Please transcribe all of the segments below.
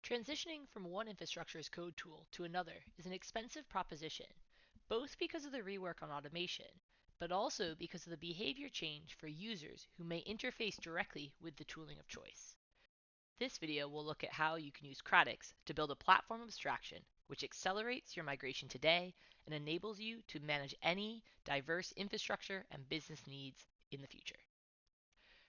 Transitioning from one infrastructure's code tool to another is an expensive proposition, both because of the rework on automation, but also because of the behavior change for users who may interface directly with the tooling of choice. This video will look at how you can use Kratix to build a platform abstraction which accelerates your migration today and enables you to manage any diverse infrastructure and business needs in the future.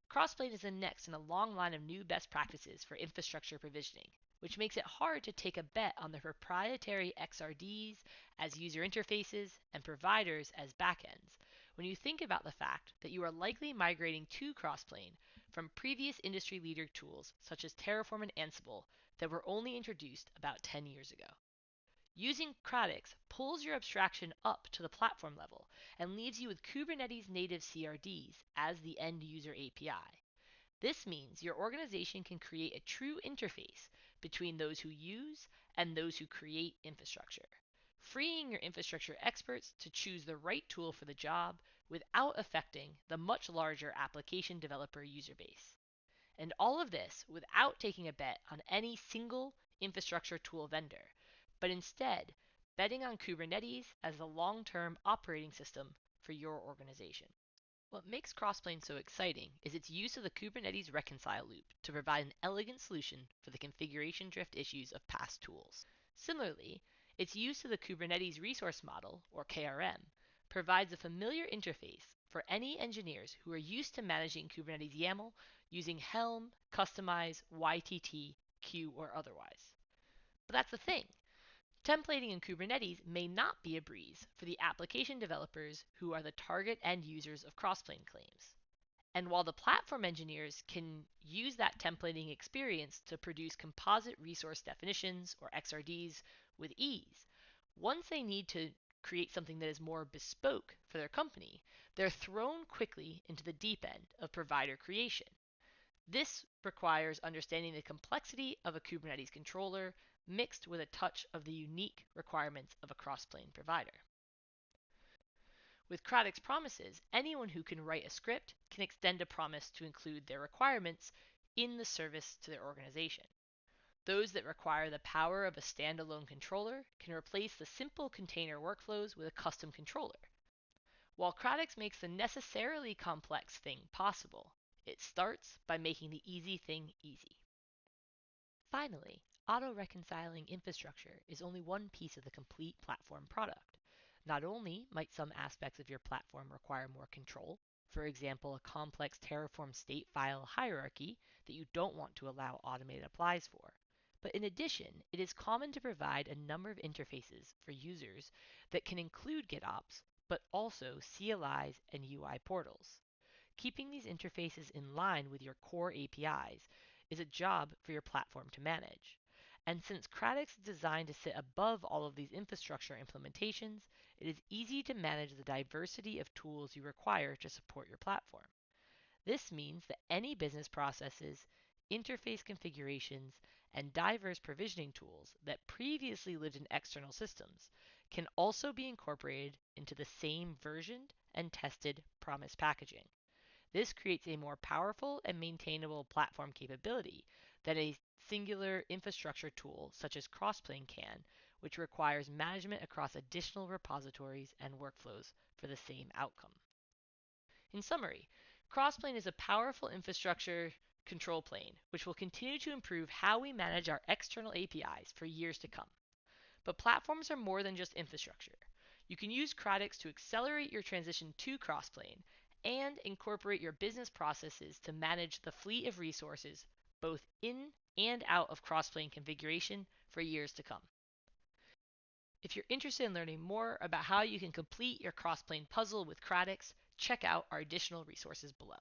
Crossplane is the next in a long line of new best practices for infrastructure provisioning, which makes it hard to take a bet on the proprietary XRDs as user interfaces and providers as backends when you think about the fact that you are likely migrating to Crossplane from previous industry leader tools such as Terraform and Ansible that were only introduced about 10 years ago. Using Kratix pulls your abstraction up to the platform level and leaves you with Kubernetes native CRDs as the end user API. This means your organization can create a true interface between those who use and those who create infrastructure, freeing your infrastructure experts to choose the right tool for the job without affecting the much larger application developer user base. And all of this without taking a bet on any single infrastructure tool vendor, but instead betting on Kubernetes as the long-term operating system for your organization. What makes Crossplane so exciting is its use of the Kubernetes reconcile loop to provide an elegant solution for the configuration drift issues of past tools. Similarly, its use of the Kubernetes resource model, or KRM, provides a familiar interface for any engineers who are used to managing Kubernetes YAML using Helm, Kustomize, YTT, Q, or otherwise. But that's the thing. Templating in Kubernetes may not be a breeze for the application developers who are the target end users of Crossplane claims. And while the platform engineers can use that templating experience to produce composite resource definitions, or XRDs, with ease, once they need to create something that is more bespoke for their company, they're thrown quickly into the deep end of provider creation. This requires understanding the complexity of a Kubernetes controller mixed with a touch of the unique requirements of a Crossplane provider. With Kratix promises, anyone who can write a script can extend a promise to include their requirements in the service to their organization. Those that require the power of a standalone controller can replace the simple container workflows with a custom controller. While Kratix makes the necessarily complex thing possible, it starts by making the easy thing easy. Finally, auto-reconciling infrastructure is only one piece of the complete platform product. Not only might some aspects of your platform require more control, for example, a complex Terraform state file hierarchy that you don't want to allow automated applies for, but in addition, it is common to provide a number of interfaces for users that can include GitOps, but also CLIs and UI portals. Keeping these interfaces in line with your core APIs is a job for your platform to manage. And since Kratix is designed to sit above all of these infrastructure implementations, it is easy to manage the diversity of tools you require to support your platform. This means that any business processes, interface configurations, and diverse provisioning tools that previously lived in external systems can also be incorporated into the same versioned and tested promise packaging. This creates a more powerful and maintainable platform capability than a singular infrastructure tool such as Crossplane can, which requires management across additional repositories and workflows for the same outcome. In summary, Crossplane is a powerful infrastructure control plane, which will continue to improve how we manage our external APIs for years to come. But platforms are more than just infrastructure. You can use Kratix to accelerate your transition to Crossplane and incorporate your business processes to manage the fleet of resources both in and out of Crossplane configuration for years to come. If you're interested in learning more about how you can complete your Crossplane puzzle with Kratix, check out our additional resources below.